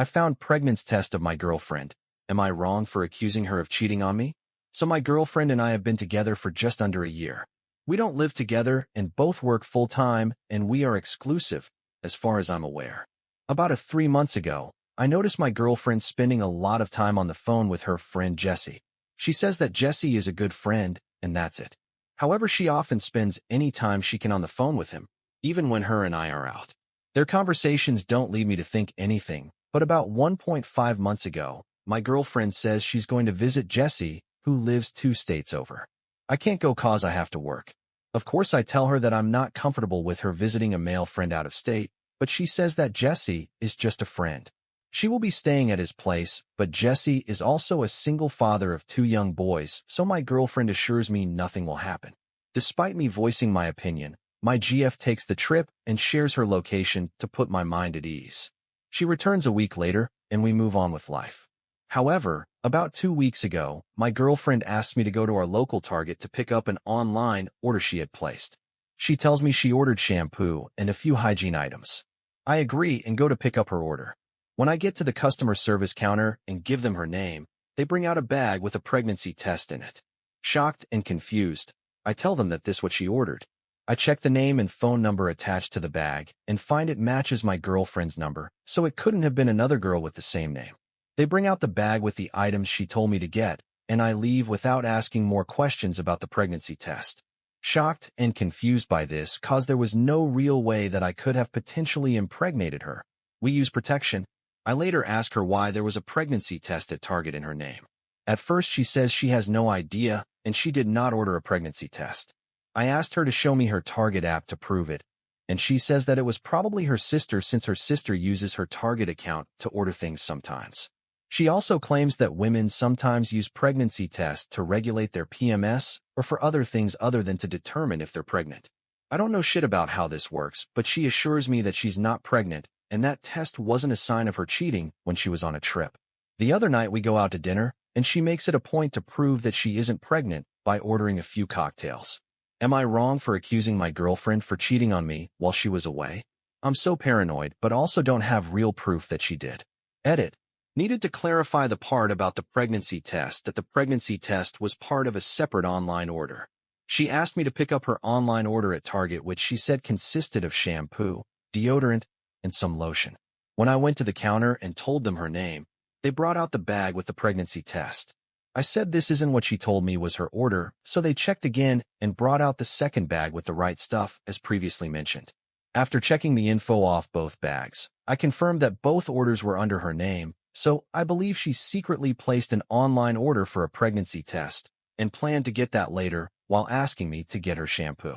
I found pregnancy test of my girlfriend. Am I wrong for accusing her of cheating on me? So my girlfriend and I have been together for just under a year. We don't live together and both work full-time, and we are exclusive, as far as I'm aware. About 3 months ago, I noticed my girlfriend spending a lot of time on the phone with her friend Jessie. She says that Jessie is a good friend, and that's it. However, she often spends any time she can on the phone with him, even when her and I are out. Their conversations don't lead me to think anything, but about 1.5 months ago, my girlfriend says she's going to visit Jessie, who lives 2 states over. I can't go cause I have to work. Of course, I tell her that I'm not comfortable with her visiting a male friend out of state, but she says that Jessie is just a friend. She will be staying at his place, but Jessie is also a single father of 2 young boys, so my girlfriend assures me nothing will happen. Despite me voicing my opinion, my GF takes the trip and shares her location to put my mind at ease. She returns a week later, and we move on with life. However, about 2 weeks ago, my girlfriend asked me to go to our local Target to pick up an online order she had placed. She tells me she ordered shampoo and a few hygiene items. I agree and go to pick up her order. When I get to the customer service counter and give them her name, they bring out a bag with a pregnancy test in it. Shocked and confused, I tell them that this is what she ordered. I check the name and phone number attached to the bag and find it matches my girlfriend's number, so it couldn't have been another girl with the same name. They bring out the bag with the items she told me to get, and I leave without asking more questions about the pregnancy test. Shocked and confused by this, cause there was no real way that I could have potentially impregnated her. We use protection. I later ask her why there was a pregnancy test at Target in her name. At first she says she has no idea, and she did not order a pregnancy test. I asked her to show me her Target app to prove it, and she says that it was probably her sister since her sister uses her Target account to order things sometimes. She also claims that women sometimes use pregnancy tests to regulate their PMS or for other things other than to determine if they're pregnant. I don't know shit about how this works, but she assures me that she's not pregnant, and that test wasn't a sign of her cheating when she was on a trip. The other night we go out to dinner, and she makes it a point to prove that she isn't pregnant by ordering a few cocktails. Am I wrong for accusing my girlfriend for cheating on me while she was away? I'm so paranoid, but also don't have real proof that she did. Edit. Needed to clarify the part about the pregnancy test that the pregnancy test was part of a separate online order. She asked me to pick up her online order at Target, which she said consisted of shampoo, deodorant, and some lotion. When I went to the counter and told them her name, they brought out the bag with the pregnancy test. I said this isn't what she told me was her order, so they checked again and brought out the second bag with the right stuff, as previously mentioned. After checking the info off both bags, I confirmed that both orders were under her name, so I believe she secretly placed an online order for a pregnancy test and planned to get that later while asking me to get her shampoo.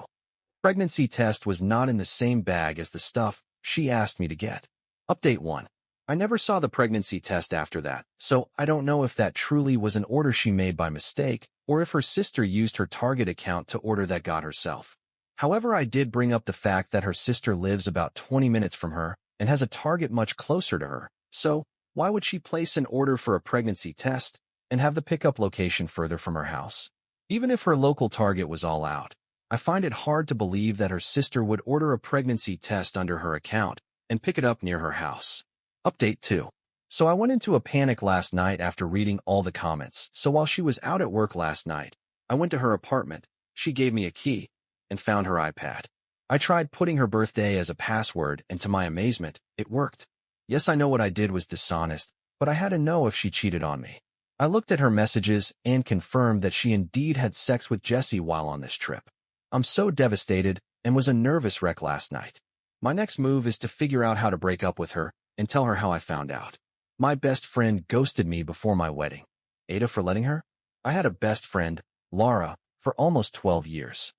Pregnancy test was not in the same bag as the stuff she asked me to get. Update 1. I never saw the pregnancy test after that, so I don't know if that truly was an order she made by mistake or if her sister used her Target account to order that got herself. However, I did bring up the fact that her sister lives about 20 minutes from her and has a Target much closer to her, so why would she place an order for a pregnancy test and have the pickup location further from her house? Even if her local Target was all out, I find it hard to believe that her sister would order a pregnancy test under her account and pick it up near her house. Update 2. So I went into a panic last night after reading all the comments, so while she was out at work last night, I went to her apartment, she gave me a key, and found her iPad. I tried putting her birthday as a password, and to my amazement, it worked. Yes, I know what I did was dishonest, but I had to know if she cheated on me. I looked at her messages and confirmed that she indeed had sex with Jessie while on this trip. I'm so devastated and was a nervous wreck last night. My next move is to figure out how to break up with her and tell her how I found out. My best friend ghosted me before my wedding. Ada for letting her? I had a best friend, Laura, for almost 12 years.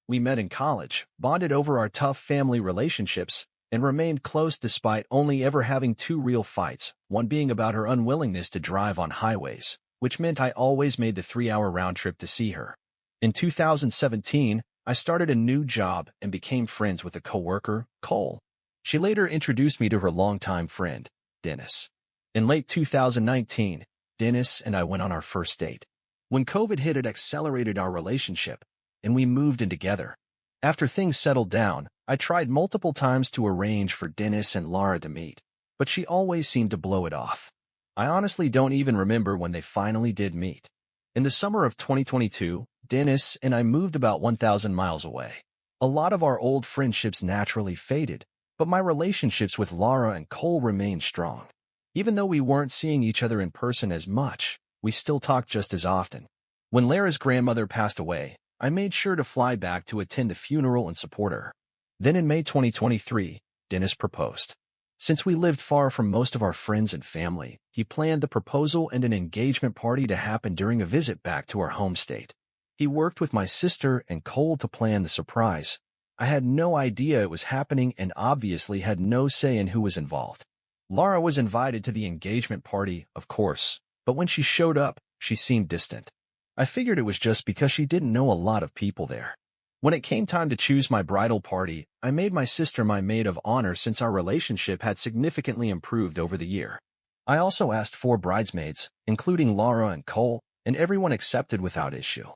We met in college, bonded over our tough family relationships, and remained close despite only ever having 2 real fights, one being about her unwillingness to drive on highways, which meant I always made the 3-hour round trip to see her. In 2017, I started a new job and became friends with a coworker, Cole. She later introduced me to her longtime friend, Dennis. In late 2019, Dennis and I went on our first date. When COVID hit, it accelerated our relationship, and we moved in together. After things settled down, I tried multiple times to arrange for Dennis and Laura to meet, but she always seemed to blow it off. I honestly don't even remember when they finally did meet. In the summer of 2022, Dennis and I moved about 1,000 miles away. A lot of our old friendships naturally faded, but my relationships with Laura and Cole remained strong. Even though we weren't seeing each other in person as much, we still talked just as often. When Lara's grandmother passed away, I made sure to fly back to attend the funeral and support her. Then in May 2023, Dennis proposed. Since we lived far from most of our friends and family, he planned the proposal and an engagement party to happen during a visit back to our home state. He worked with my sister and Cole to plan the surprise. I had no idea it was happening and obviously had no say in who was involved. Laura was invited to the engagement party, of course, but when she showed up, she seemed distant. I figured it was just because she didn't know a lot of people there. When it came time to choose my bridal party, I made my sister my maid of honor since our relationship had significantly improved over the year. I also asked 4 bridesmaids, including Laura and Cole, and everyone accepted without issue.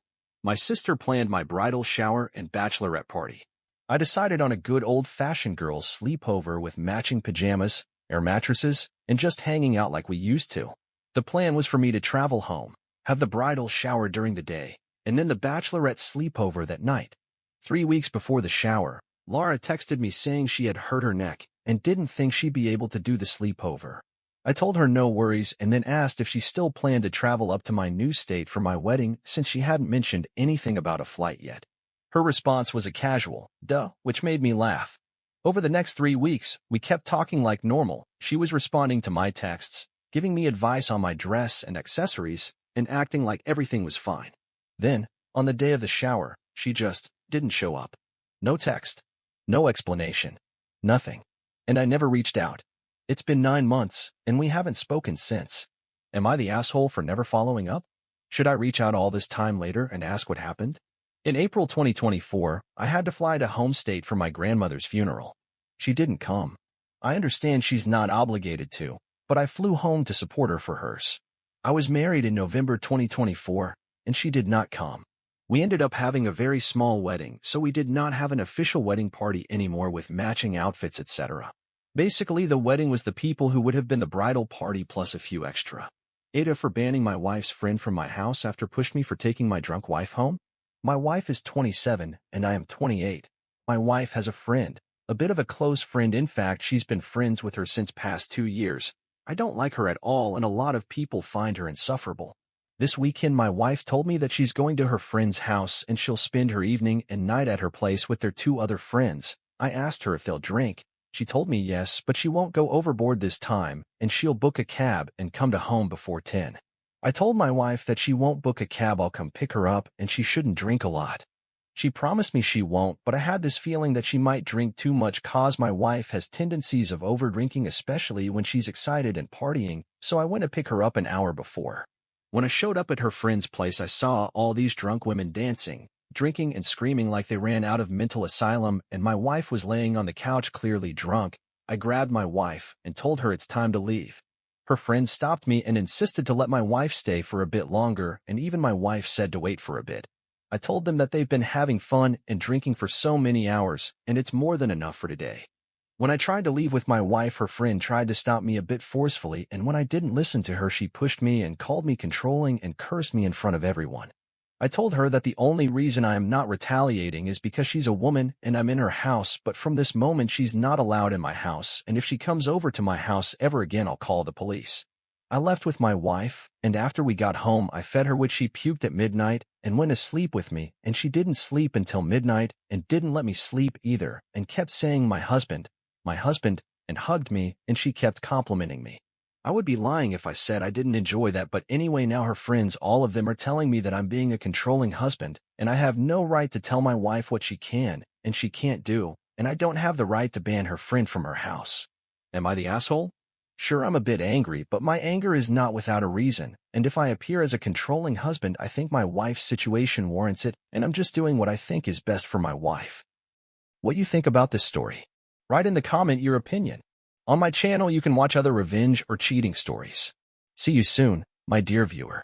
My sister planned my bridal shower and bachelorette party. I decided on a good old-fashioned girls' sleepover with matching pajamas, air mattresses, and just hanging out like we used to. The plan was for me to travel home, have the bridal shower during the day, and then the bachelorette sleepover that night. 3 weeks before the shower, Laura texted me saying she had hurt her neck and didn't think she'd be able to do the sleepover. I told her no worries and then asked if she still planned to travel up to my new state for my wedding since she hadn't mentioned anything about a flight yet. Her response was a casual, "Duh," which made me laugh. Over the next 3 weeks, we kept talking like normal. She was responding to my texts, giving me advice on my dress and accessories, and acting like everything was fine. Then, on the day of the shower, she just didn't show up. No text. No explanation. Nothing. And I never reached out. It's been 9 months, and we haven't spoken since. Am I the asshole for never following up? Should I reach out all this time later and ask what happened? In April 2024, I had to fly to home state for my grandmother's funeral. She didn't come. I understand she's not obligated to, but I flew home to support her for hers. I was married in November 2024, and she did not come. We ended up having a very small wedding, so we did not have an official wedding party anymore with matching outfits, etc. Basically, the wedding was the people who would have been the bridal party plus a few extra. Ada for banning my wife's friend from my house after pushed me for taking my drunk wife home. My wife is 27, and I am 28. My wife has a friend, a bit of a close friend. In fact, she's been friends with her since past 2 years. I don't like her at all, and a lot of people find her insufferable. This weekend, my wife told me that she's going to her friend's house and she'll spend her evening and night at her place with their 2 other friends. I asked her if they'll drink. She told me yes, but she won't go overboard this time, and she'll book a cab and come to home before 10. I told my wife that she won't book a cab, I'll come pick her up, and she shouldn't drink a lot. She promised me she won't, but I had this feeling that she might drink too much cause my wife has tendencies of overdrinking, especially when she's excited and partying, so I went to pick her up an hour before. When I showed up at her friend's place, I saw all these drunk women dancing, drinking and screaming like they ran out of mental asylum, and my wife was laying on the couch clearly drunk. I grabbed my wife and told her it's time to leave. Her friend stopped me and insisted to let my wife stay for a bit longer, and even my wife said to wait for a bit. I told them that they've been having fun and drinking for so many hours, and it's more than enough for today. When I tried to leave with my wife, her friend tried to stop me a bit forcefully, and when I didn't listen to her, she pushed me and called me controlling and cursed me in front of everyone. I told her that the only reason I am not retaliating is because she's a woman and I'm in her house, but from this moment she's not allowed in my house, and if she comes over to my house ever again, I'll call the police. I left with my wife, and after we got home, I fed her, which she puked at midnight, and went to sleep with me, and she didn't sleep until midnight and didn't let me sleep either, and kept saying my husband, and hugged me, and she kept complimenting me. I would be lying if I said I didn't enjoy that, but anyway, now her friends, all of them, are telling me that I'm being a controlling husband, and I have no right to tell my wife what she can and she can't do, and I don't have the right to ban her friend from her house. Am I the asshole? Sure, I'm a bit angry, but my anger is not without a reason, and if I appear as a controlling husband, I think my wife's situation warrants it, and I'm just doing what I think is best for my wife. What you think about this story? Write in the comment your opinion. On my channel, you can watch other revenge or cheating stories. See you soon, my dear viewer.